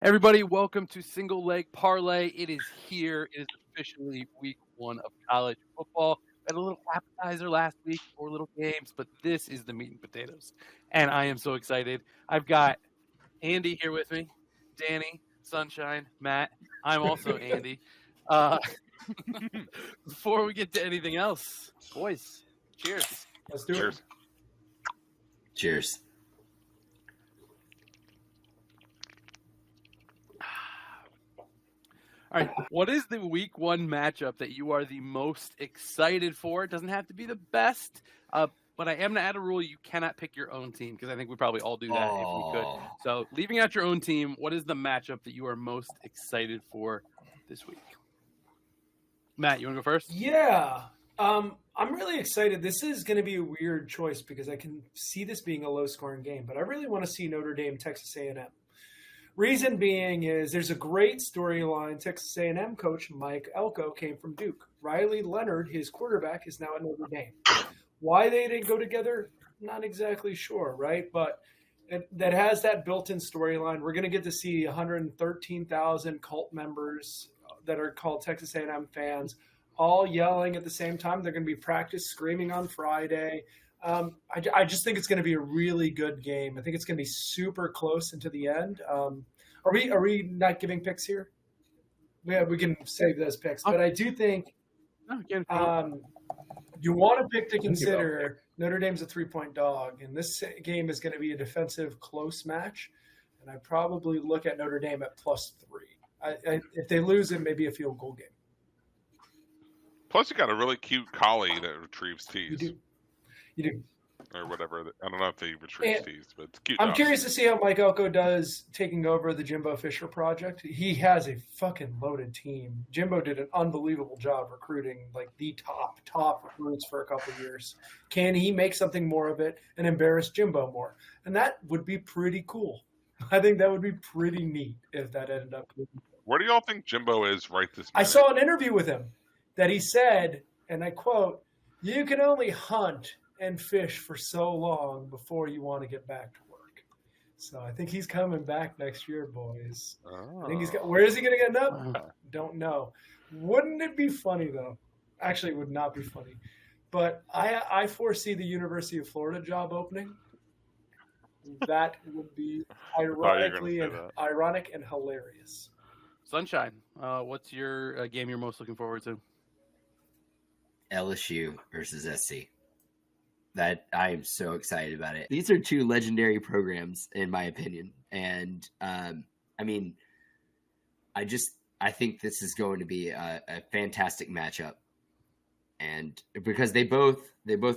Everybody, welcome to Single Leg Parlay. It is here. It is officially week 1 of college football. We had a little appetizer last week, 4 little games, but this is the meat and potatoes. And I am so excited. I've got Andy here with me, Danny, Sunshine, Matt. I'm also Andy. Before we get to anything else, boys, cheers. Let's do Cheers. it. Cheers. All right, what is the week 1 matchup that you are the most excited for? It doesn't have to be the best, but I am going to add a rule. You cannot pick your own team because I think we probably all do that if we could. So leaving out your own team, what is the matchup that you are most excited for this week? Matt, you want to go first? Yeah. I'm really excited. This is going to be a weird choice because I can see this being a low-scoring game, but I really want to see Notre Dame, Texas A&M. Reason being is there's a great storyline. Texas A&M coach Mike Elko came from Duke. Riley Leonard, his quarterback, is now at Notre Dame. Why they didn't go together, not exactly sure, right? But that has that built-in storyline. We're going to get to see 113,000 cult members that are called Texas A&M fans all yelling at the same time. They're going to be practice screaming on Friday. I just think it's going to be a really good game. I think it's going to be super close into the end. Are we not giving picks here? Yeah, we can save those picks. But I do think you want to pick to consider. Notre Dame's a 3-point dog, and this game is going to be a defensive close match. And I probably look at Notre Dame at +3. If they lose it, maybe a field goal game. Plus, you got a really cute collie that retrieves teas. You do. Or whatever. I don't know if they retrieve teas, but it's cute. I'm curious to see how Mike Elko does taking over the Jimbo Fisher project. He has a fucking loaded team. Jimbo did an unbelievable job recruiting like the top recruits for a couple of years. Can he make something more of it and embarrass Jimbo more? And that would be pretty cool. I think that would be pretty neat if that ended up. Where do y'all think Jimbo is right this minute? I saw an interview with him that he said, and I quote, "You can only hunt and fish for so long before you want to get back to work." So I think he's coming back next year, boys. I think he's got. Where is he going to end up? Don't know. Wouldn't it be funny though? Actually, it would not be funny. But I foresee the University of Florida job opening. That would be ironic and hilarious. Sunshine, what's your game you're most looking forward to? LSU versus SC. That I am so excited about it. These are two legendary programs, in my opinion, and I think this is going to be a fantastic matchup, and because they both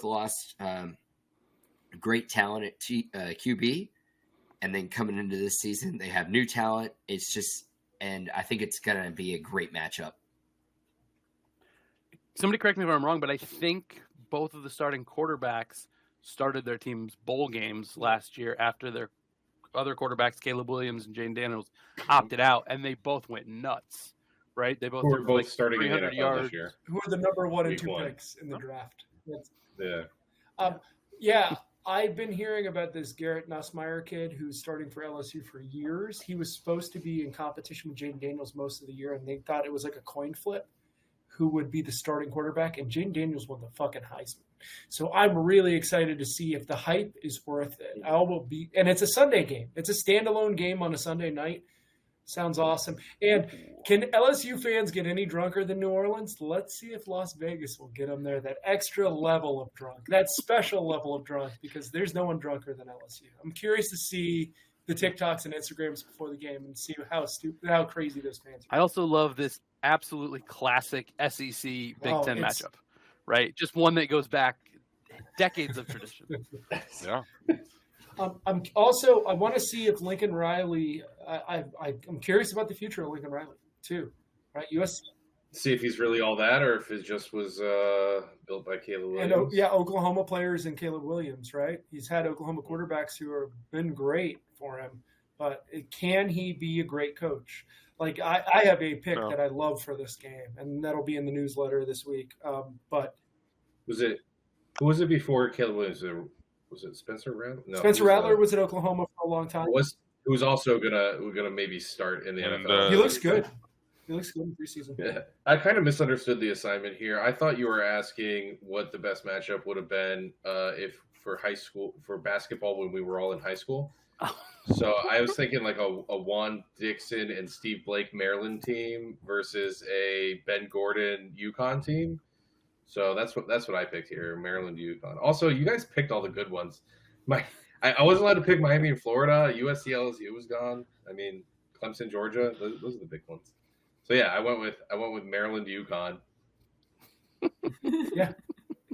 lost great talent at QB, and then coming into this season they have new talent. And I think it's going to be a great matchup. Somebody correct me if I'm wrong, but I think both of the starting quarterbacks started their team's bowl games last year after their other quarterbacks, Caleb Williams and Jane Daniels, opted out, and they both went nuts, right? They both were like starting 300 yards. this year. Who are the number 1 and Week 2 one. picks in the draft? Yeah. Yeah, I've been hearing about this Garrett Nussmeier kid who's starting for LSU for years. He was supposed to be in competition with Jane Daniels most of the year, and they thought it was like a coin flip who would be the starting quarterback, and Jane Daniels won the fucking Heisman. So I'm really excited to see if the hype is worth it. And it's a Sunday game. It's a standalone game on a Sunday night. Sounds awesome. And can LSU fans get any drunker than New Orleans? Let's see if Las Vegas will get them there, that extra level of drunk, that special level of drunk, because there's no one drunker than LSU. I'm curious to see the TikToks and Instagrams before the game and see how crazy those fans are. I also love this absolutely classic SEC Big Ten matchup, right? Just one that goes back decades of tradition. Yeah. I want to see if Lincoln Riley. I'm curious about the future of Lincoln Riley too, right? USC. See if he's really all that, or if it just was built by Caleb Williams. And Oklahoma players and Caleb Williams, right? He's had Oklahoma quarterbacks who have been great for him, but can he be a great coach? Like I have a pick that I love for this game, and that'll be in the newsletter this week. But who was it before Caleb Williams? Was it Spencer Rattler? No, Spencer Rattler was at Oklahoma for a long time. who's also gonna maybe start in the And, NFL. He looks good. He looks good in preseason. Yeah. I kind of misunderstood the assignment here. I thought you were asking what the best matchup would have been if for high school for basketball when we were all in high school. So I was thinking like a Juan Dixon and Steve Blake Maryland team versus a Ben Gordon UConn team. So that's what I picked here, Maryland UConn. Also, you guys picked all the good ones. I wasn't allowed to pick Miami and Florida. USC LSU was gone. I mean, Clemson Georgia. Those are the big ones. So yeah, I went with Maryland UConn. Yeah.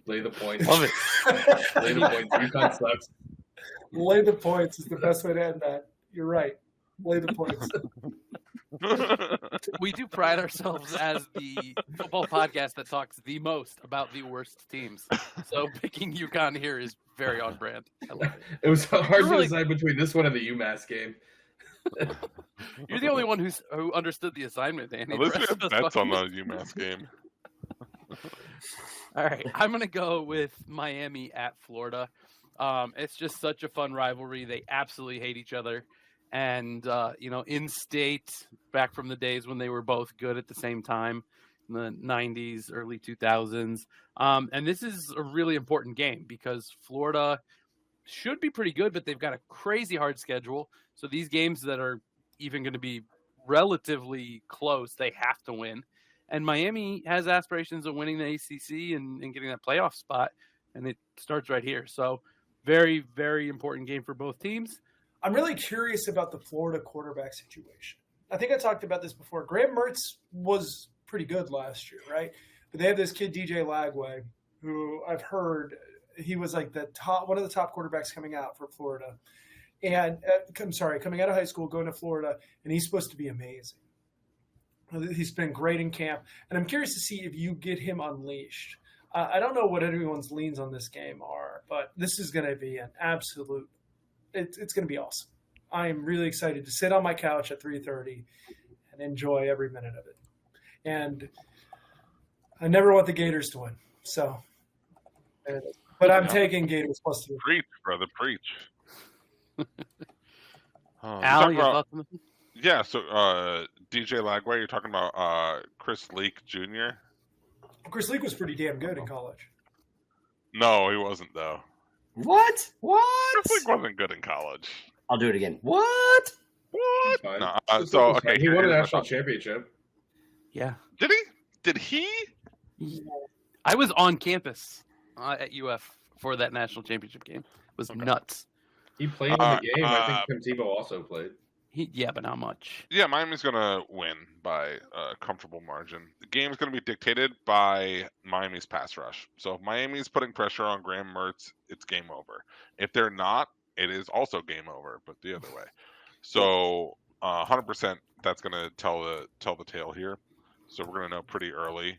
Lay the points. Love it. Lay the points. UConn sucks. Lay the points is the best way to end that. You're right. Lay the points. We do pride ourselves as the football podcast that talks the most about the worst teams. So picking UConn here is very on brand. I love it. It was hard Really- to decide between this one and the UMass game. You're the only one who understood the assignment, Danny. At least we The have rest of us bets on the fucking- UMass game. All right, I'm gonna go with Miami at Florida. It's just such a fun rivalry. They absolutely hate each other, and in state, back from the days when they were both good at the same time, in the '90s, early 2000s. And this is a really important game because Florida should be pretty good, but they've got a crazy hard schedule. So these games that are even going to be relatively close, they have to win. And Miami has aspirations of winning the ACC and getting that playoff spot, and it starts right here. So very, very important game for both teams. I'm really curious about the Florida quarterback situation. I think I talked about this before. Graham Mertz was pretty good last year, right? But they have this kid, DJ Lagway, who I've heard he was like one of the top quarterbacks coming out for Florida. And coming out of high school, going to Florida, and he's supposed to be amazing. He's been great in camp, and I'm curious to see if you get him unleashed. I don't know what everyone's leans on this game are, but this is going to be an absolute. It's going to be awesome. I am really excited to sit on my couch at 3:30 and enjoy every minute of it. And I never want the Gators to win, but I'm taking Gators plus 2. Preach, brother, preach. Al, your thoughts on this? Yeah, so DJ Lagway, you're talking about Chris Leak Jr.? Chris Leak was pretty damn good in college. No, he wasn't, though. What? Chris What? Leak wasn't good in college. I'll do it again. What? What? Fine. No, It's so, fine. okay. He won a here's my national thought. championship. Yeah. Did he? Did he? I was on campus at UF for that national championship game. It was Okay. nuts. He played in the game. I think Tim Tebow also played. Yeah, but not much. Yeah, Miami's going to win by a comfortable margin. The game's going to be dictated by Miami's pass rush. So if Miami's putting pressure on Graham Mertz, it's game over. If they're not, it is also game over, but the other way. So 100% that's going to tell the tale here. So we're going to know pretty early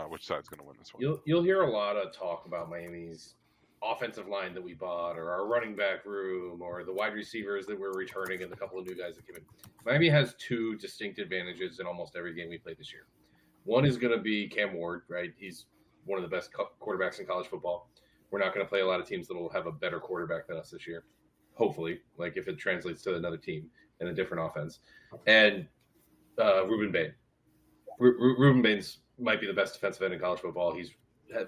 which side's going to win this one. You'll hear a lot of talk about Miami's offensive line that we bought, or our running back room, or the wide receivers that we're returning, and the couple of new guys that came in. Miami has two distinct advantages in almost every game we played this year. One is going to be Cam Ward, right? He's one of the best quarterbacks in college football. We're not going to play a lot of teams that will have a better quarterback than us this year. Hopefully, like if it translates to another team and a different offense. And Ruben Bain. Ruben Bain's might be the best defensive end in college football. He's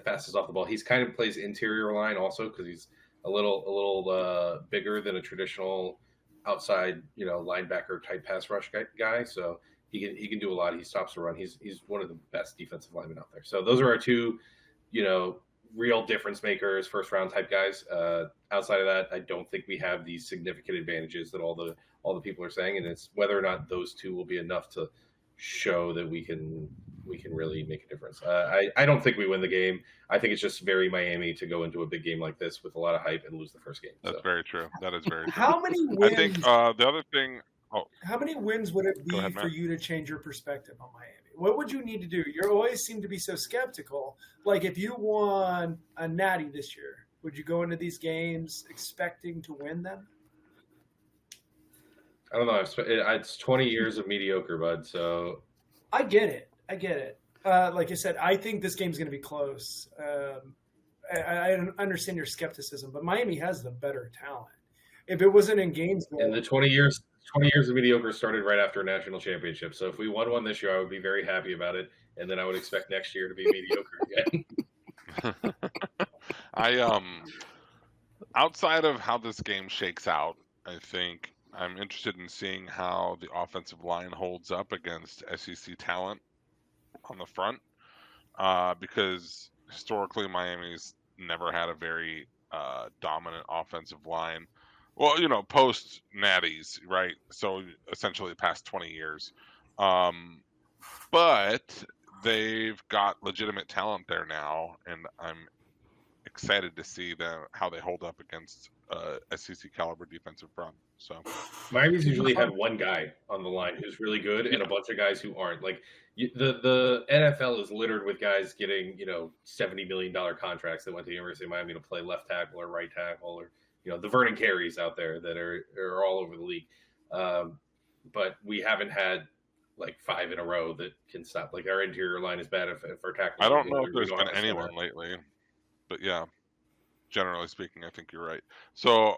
fastest off the ball. He's kind of plays interior line also because he's a little bigger than a traditional outside, linebacker type pass rush guy. So he can do a lot. He stops the run. He's one of the best defensive linemen out there. So those are our two, real difference makers, first round type guys. Outside of that, I don't think we have these significant advantages that all the people are saying, and it's whether or not those two will be enough to show that we can really make a difference. I don't think we win the game. I think it's just very Miami to go into a big game like this with a lot of hype and lose the first game. That's very true. That is very true. How many wins? I think the other thing. Oh, How many wins would it be ahead, for Matt. you to change your perspective on Miami? What would you need to do? You always seem to be so skeptical. Like if you won a natty this year, would you go into these games expecting to win them? I don't know. It's 20 years of mediocre, bud. So I get it. Like I said, I think this game's going to be close. I understand your skepticism, but Miami has the better talent. If it wasn't in Gainesville, in the 20 years 20 years of mediocre started right after a national championship. So if we won one this year, I would be very happy about it, and then I would expect next year to be mediocre again. Outside of how this game shakes out, I think I'm interested in seeing how the offensive line holds up against SEC talent on the front, because historically Miami's never had a very dominant offensive line. Well, post Natties, right? So essentially the past 20 years. But they've got legitimate talent there now, and I'm excited to see how they hold up against SEC caliber defensive front. So Miami's usually had one guy on the line who's really good and a bunch of guys who aren't. Like the NFL is littered with guys getting $70 million contracts that went to the University of Miami to play left tackle or right tackle, or the Vernon Careys out there that are all over the league. But we haven't had like 5 in a row that can stop. Like our interior line is bad if our tackle. I don't know if there's been anyone lately. But yeah, generally speaking, I think you're right. So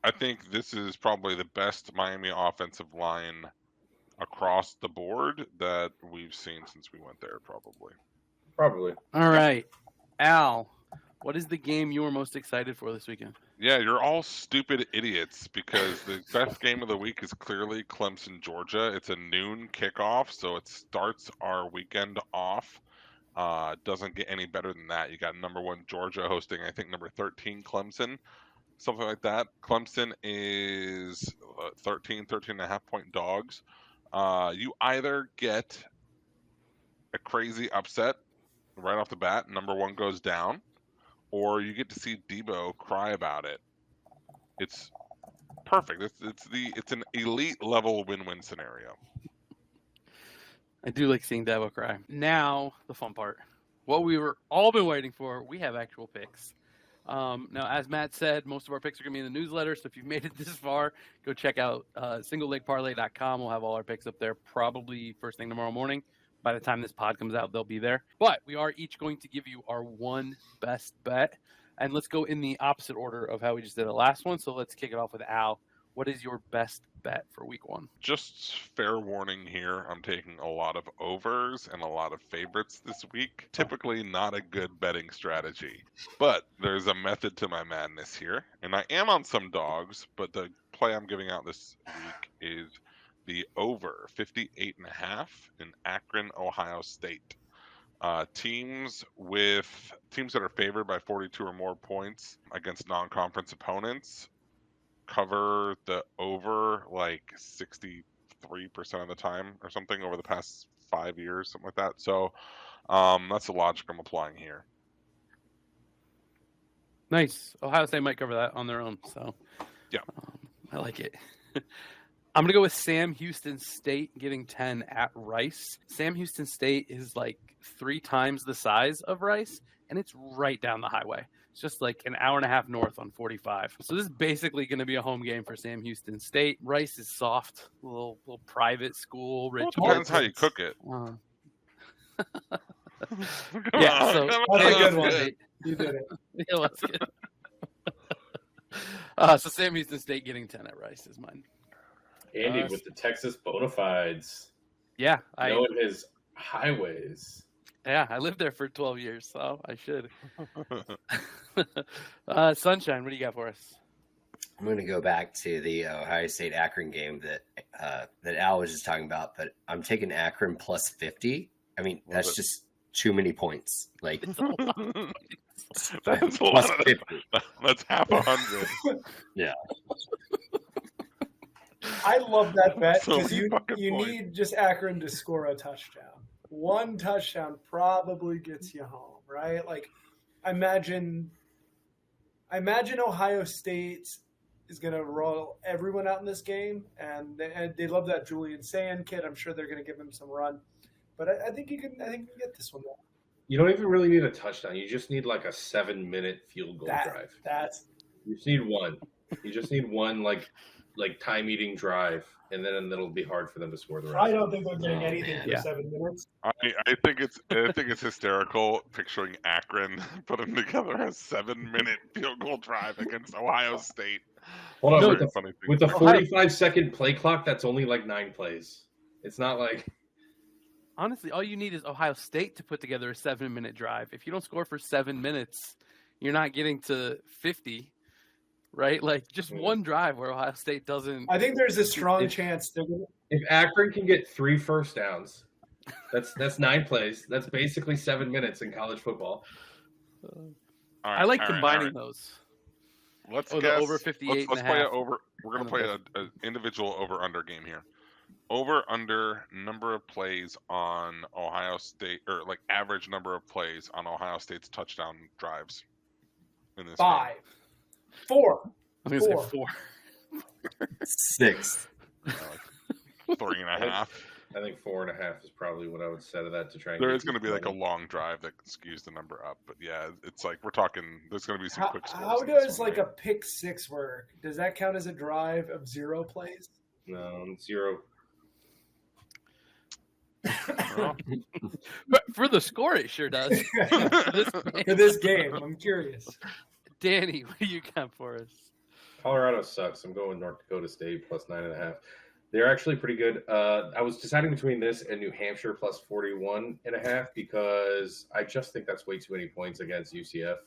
I think this is probably the best Miami offensive line across the board that we've seen since we went there, probably. All right. Al, what is the game you are most excited for this weekend? Yeah, you're all stupid idiots, because the best game of the week is clearly Clemson, Georgia. It's a noon kickoff, so it starts our weekend off. Doesn't get any better than that. You got number 1 Georgia hosting, I think, number 13 Clemson, something like that. Clemson is 13 and a half point dogs. You either get a crazy upset right off the bat, number 1 goes down, or you get to see Debo cry about it. It's perfect. It's an elite level win-win scenario. I do like seeing Dabo cry. Now, the fun part. What we were all been waiting for, we have actual picks. Now, as Matt said, most of our picks are going to be in the newsletter, so if you've made it this far, go check out singlelegparlay.com. We'll have all our picks up there probably first thing tomorrow morning. By the time this pod comes out, they'll be there. But we are each going to give you our one best bet. And let's go in the opposite order of how we just did the last one. So let's kick it off with Al. What is your best bet for week 1? Just fair warning here, I'm taking a lot of overs and a lot of favorites this week. Typically not a good betting strategy, but there's a method to my madness here. And I am on some dogs, but the play I'm giving out this week is the over 58.5 in Akron, Ohio State. Teams that are favored by 42 or more points against non-conference opponents cover the over like 63% of the time or something over the past 5 years, something like that. So that's the logic I'm applying here. Nice. Ohio State might cover that on their own. So yeah, I like it. I'm going to go with Sam Houston State getting 10 at Rice. Sam Houston State is like 3 times the size of Rice, and it's right down the highway. It's just like an hour and a half north on 45. So this is basically going to be a home game for Sam Houston State. Rice is soft, little private school. Well, it depends how you cook it. Yeah, so that's a good one. You did it. Yeah, that's good. So Sam Houston State getting 10 at Rice is mine. Andy with the Texas bona fides. Yeah, knowing his highways. Yeah, I lived there for 12 years, so I should. Sunshine, what do you got for us? I'm going to go back to the Ohio State Akron game that Al was just talking about, but I'm taking Akron plus 50. I mean, that's just too many points. Like that's a lot of 50. That's half 100. Yeah. I love that bet because So you points. need just Akron to score a touchdown. One touchdown probably gets you home, right? Like, I imagine Ohio State is going to roll everyone out in this game, and they love that Julian Sand kid. I'm sure they're going to give him some run, but I think you can get this one. You don't even really need a touchdown. You just need like a 7-minute field goal drive. You just need one. You just need one like time-eating drive, and then it'll be hard for them to score the rest. I don't think they're getting anything for 7 minutes. I think it's hysterical picturing Akron putting together a 7-minute field goal drive against Ohio State. Hold on, No, with the funny thing. with the Ohio- 45-second play clock, that's only like 9 plays. It's not like Honestly, all you need is Ohio State to put together a 7-minute drive. If you don't score for 7 minutes, you're not getting to 50, right? Like just one drive where Ohio State doesn't. I think there's a strong If- chance they're going to. if Akron can get 3 first downs, that's 9 plays. That's basically 7 minutes in college football. All I right, like all right, combining all right. those. Let's the guess. over 58 let's and a play half. it over. We're gonna play an individual over/under game here. Over/under number of plays on Ohio State, or like average number of plays on Ohio State's touchdown drives in this 5, 4. I was going to say 4. 4. 6. game. Like 3.5. I think 4.5 is probably what I would set of that to try and There get is going to be like a money. long drive that skews the number up, but yeah, it's like we're talking. There's going to be some quick scores. How in this does one, like right? a pick 6 work? Does that count as a drive of 0 plays? No, 0. Well, But for the score, it sure does. For this game. For this game, I'm curious. Danny, what do you got for us? Colorado sucks. I'm going North Dakota State plus 9.5. They're actually pretty good. I was deciding between this and New Hampshire plus 41.5 because I just think that's way too many points against UCF.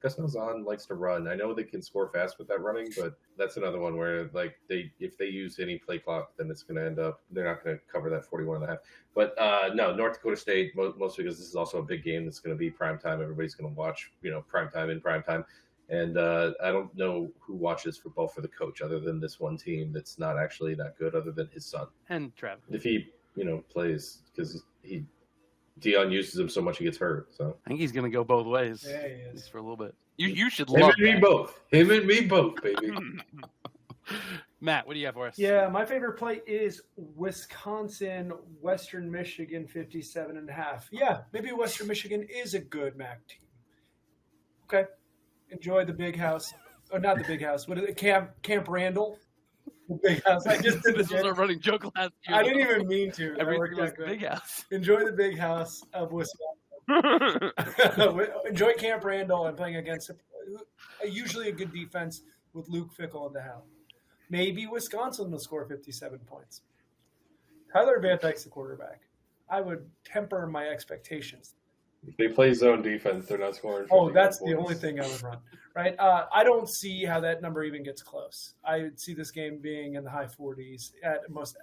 Gus Malzahn likes to run. I know they can score fast with that running, but that's another one where like if they use any play clock, then it's going to end up they're not going to cover that 41.5. But no, North Dakota State mostly because this is also a big game that's going to be prime time. Everybody's going to watch, prime time in prime time. And I don't know who watches football for the coach other than this one team that's not actually that good other than his son. And Travis. If he, plays because Dion uses him so much he gets hurt. So I think he's going to go both ways. Yeah, he At is. least for a little bit. You should him love and me that. both. Him and me both, baby. Matt, what do you have for us? Yeah, my favorite play is Wisconsin, Western Michigan, 57.5. Yeah, maybe Western Michigan is a good MAC team. Okay. Enjoy the big house. Oh, not the big house. What is it? Camp Randall? The big house. I just did This was the our running joke last year. I didn't even mean to. That Everything worked was out good. big house. Enjoy the big house of Wisconsin. Enjoy Camp Randall and playing against usually a good defense with Luke Fickell in the helm. Maybe Wisconsin will score 57 points. Tyler Van Dyke's the quarterback. I would temper my expectations. If they play zone defense, they're not scoring. Oh, 51 that's the points. only thing I would run, right? I don't see how that number even gets close. I would see this game being in the high 40s at most.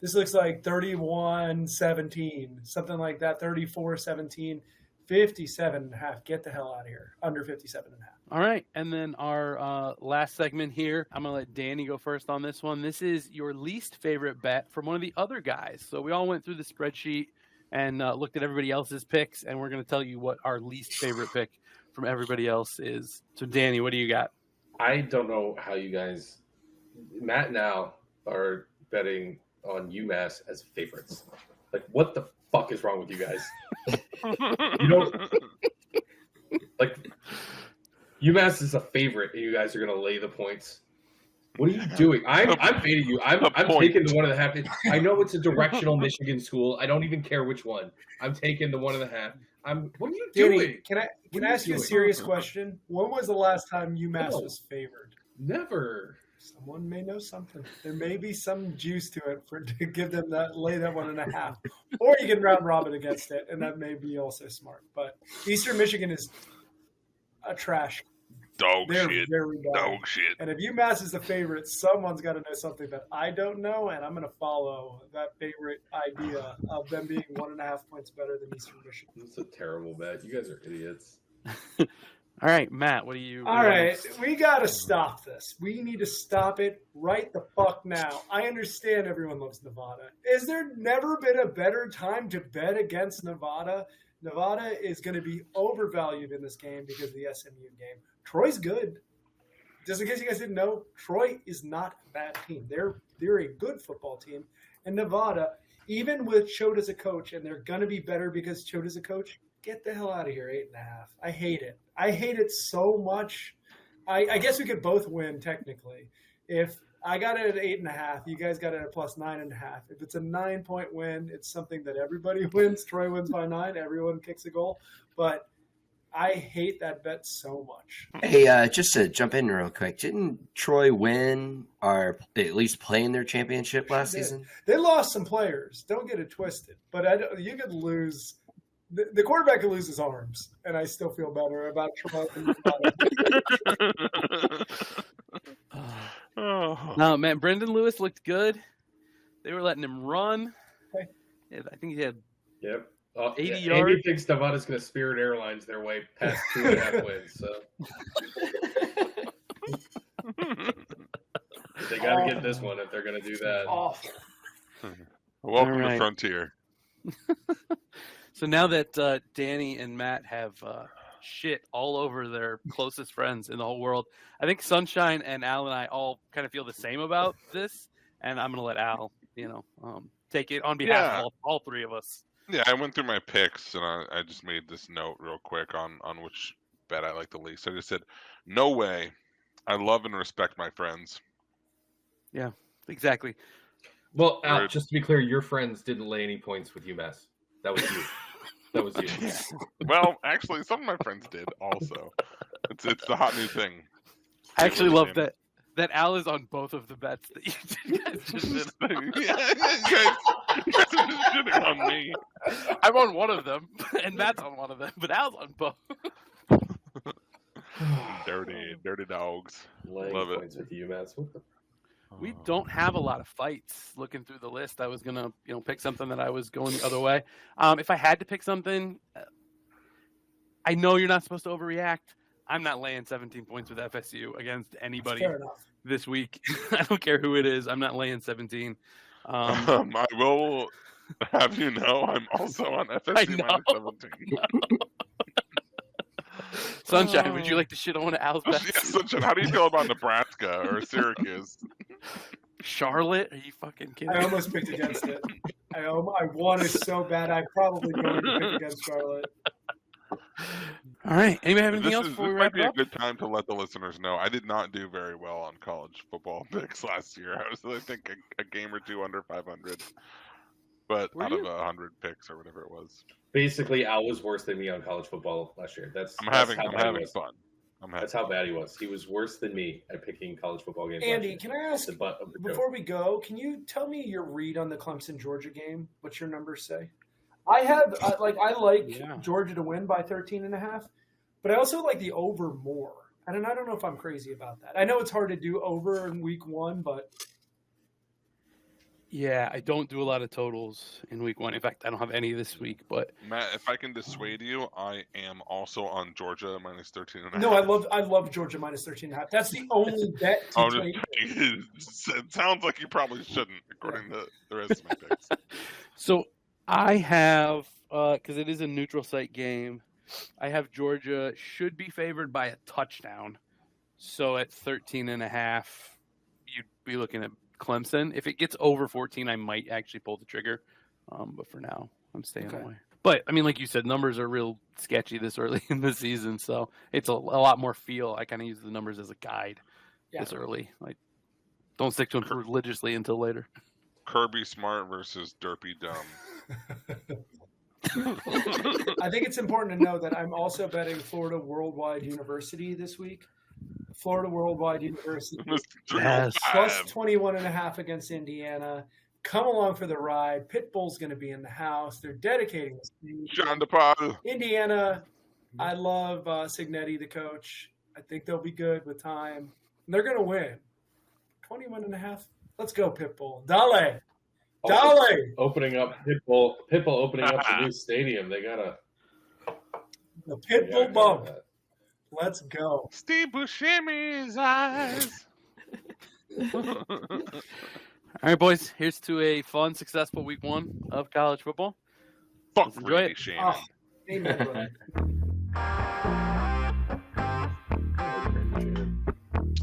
This looks like 31-17, something like that, 34-17, 57.5. Get the hell out of here. Under 57.5. All right. And then our last segment here, I'm going to let Danny go first on this one. This is your least favorite bet from one of the other guys. So we all went through the spreadsheet and looked at everybody else's picks, and we're going to tell you what our least favorite pick from everybody else is. So, Danny, what do you got? I don't know how you guys, Matt and Al, are betting on UMass as favorites. Like, what the fuck is wrong with you guys? You don't like UMass is a favorite, and you guys are gonna lay the points. What are you doing? I'm fading you. I'm taking the 1.5. I know it's a directional Michigan school. I don't even care which one. I'm taking the 1.5. What are you Danny, doing? can I What are ask you a doing? serious question? When was the last time UMass No. was favored? Never. Someone may know something. There may be some juice to it to give them that, lay that 1.5, or you can round robin against it, and that may be also smart. But Eastern Michigan is a trash. Dog They're shit. very bad. Dog shit. And if UMass is the favorite, someone's got to know something that I don't know, and I'm going to follow that favorite idea of them being 1.5 points better than Eastern Michigan. It's a terrible bet. You guys are idiots. All right, Matt, what do you? All right, we got to stop this. We need to stop it right the fuck now. I understand everyone loves Nevada. Is there never been a better time to bet against Nevada? Nevada is going to be overvalued in this game because of the SMU game. Troy's good. Just in case you guys didn't know, Troy is not a bad team. They're a good football team. And Nevada, even with Choate as a coach, and they're going to be better because Choate is a coach, get the hell out of here, 8.5. I hate it. I hate it so much. I guess we could both win technically. If I got it at 8.5, you guys got it at plus 9.5. If it's a 9-point win, it's something that everybody wins. Troy wins by 9. Everyone kicks a goal. But I hate that bet so much. Hey, just to jump in real quick, didn't Troy win or at least play in their championship last Sure did. season? They lost some players. Don't get it twisted. But you could lose. The quarterback could lose his arms, and I still feel better about Troy. No, man, Brendan Lewis looked good. They were letting him run. Okay. Yeah, I think he had Yep. 80 Andy yards. thinks Nevada's going to Spirit Airlines their way past 2.5 wins. So they got to get this one if they're going to do that. Awful. Welcome All right. to Frontier. So now that Danny and Matt have shit all over their closest friends in the whole world, I think Sunshine and Al and I all kind of feel the same about this, and I'm going to let Al, take it on behalf of all three of us. Yeah, I went through my picks, and I just made this note real quick on which bet I like the least. I just said, no way. I love and respect my friends. Yeah, exactly. Well, Al, Word. just to be clear, your friends didn't lay any points with UMass. That was you. That was you. Well, actually, some of my friends did also. It's the hot new thing. I actually Really love damn- that Al is on both of the bets that you guys just did. Yeah, you guys are just shitting on me. I'm on one of them, and Matt's on one of them, but Al's on both. Dirty dogs. Laying Love it. points with UMass. What the We don't have a lot of fights. Looking through the list, I was gonna, pick something that I was going the other way. If I had to pick something, I know you're not supposed to overreact. I'm not laying 17 points with FSU against anybody Fair enough. this week. I don't care who it is. I'm not laying 17. I will have you know I'm also on FSU know. minus 17. Sunshine, would you like to shit on one of Al's bets? Yes, Sunshine, how do you feel about Nebraska or Syracuse? Charlotte? Are you fucking kidding? I almost picked against it. I wanted so bad. I probably going to pick against Charlotte. All right. Anybody have anything This else before we might wrap be it a up? good time to let the listeners know. I did not do very well on college football picks last year. I was, I think, a game or two under 500. But Were out you? of 100 picks or whatever it was. Basically, Al was worse than me on college football last year. I'm how having bad he fun. was. I'm That's having how bad he was. He was worse than me at picking college football games. Andy, last can year. I ask, The butt of the joke. before we go, can you tell me your read on the Clemson-Georgia game? What's your numbers say? I like Yeah. Georgia to win by 13.5, but I also like the over more. And I don't know if I'm crazy about that. I know it's hard to do over in week one, but Yeah, I don't do a lot of totals in week one. In fact, I don't have any this week. But Matt, if I can dissuade you, I am also on Georgia minus 13.5. no, I love Georgia minus 13.5. That's the only bet to I'm take. just saying, it sounds like you probably shouldn't, according to the rest of my picks. so I have, because it is a neutral site game, I have Georgia should be favored by a touchdown. So at 13.5, you'd be looking at Clemson. If it gets over 14, I might actually pull the trigger. But for now, I'm staying Okay. away. But I mean, like you said, numbers are real sketchy this early in the season, so it's a lot more feel. I kind of use the numbers as a guide this early. Like, don't stick to them religiously until later. Kirby Smart versus Derpy Dumb. I think it's important to know that I'm also betting Florida Worldwide University this week. Florida Worldwide University Yes. plus 21.5 against Indiana. Come along for the ride. Pitbull's going to be in the house. They're dedicating this team. John DePaul. Indiana, I love Signetti, the coach. I think they'll be good with time. They're going to win. 21.5. Let's go, Pitbull. Dale. Dale. Opening up Pitbull opening up the new stadium. They gotta The they gotta Pitbull go bump. with that. Let's go. Steve Buscemi's eyes. All right, boys. Here's to a fun, successful week one of college football. Fuck Let's enjoy Brady it. Shannon. Oh, amen, brother.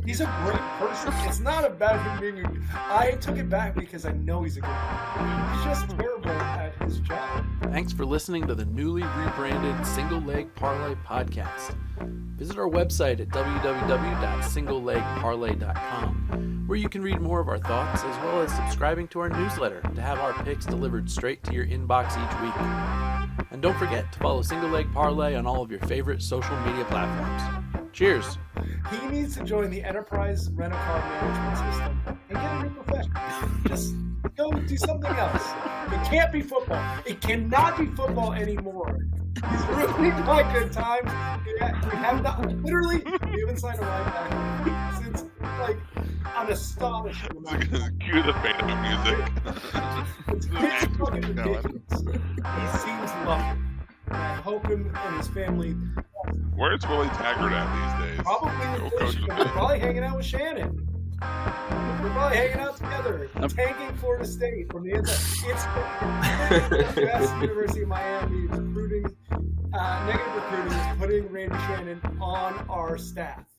He's a great person. It's not about him being I took it back because I know he's a good guy. He's just terrible at his job. Thanks for listening to the newly rebranded Single Leg Parlay podcast. Visit our website at www.singlelegparlay.com, where you can read more of our thoughts as well as subscribing to our newsletter to have our picks delivered straight to your inbox each week. And don't forget to follow Single Leg Parlay on all of your favorite social media platforms. Cheers! He needs to join the enterprise rent-a-car management system and get a new profession. Just go do something else. It can't be football. It cannot be football anymore. He's ruining my good times. We have not, literally, we haven't signed a linebacker since, like, an astonishing amount of time. Cue the fade-out music. It's fucking ridiculous. He seems lucky. And I hope him and his family. Where's Willie Taggart at these days? Probably with Coach. We're probably hanging out with Shannon. We're probably hanging out together, tanking Florida State from the inside. It's the best University of Miami recruiting, negative recruiting is putting Randy Shannon on our staff.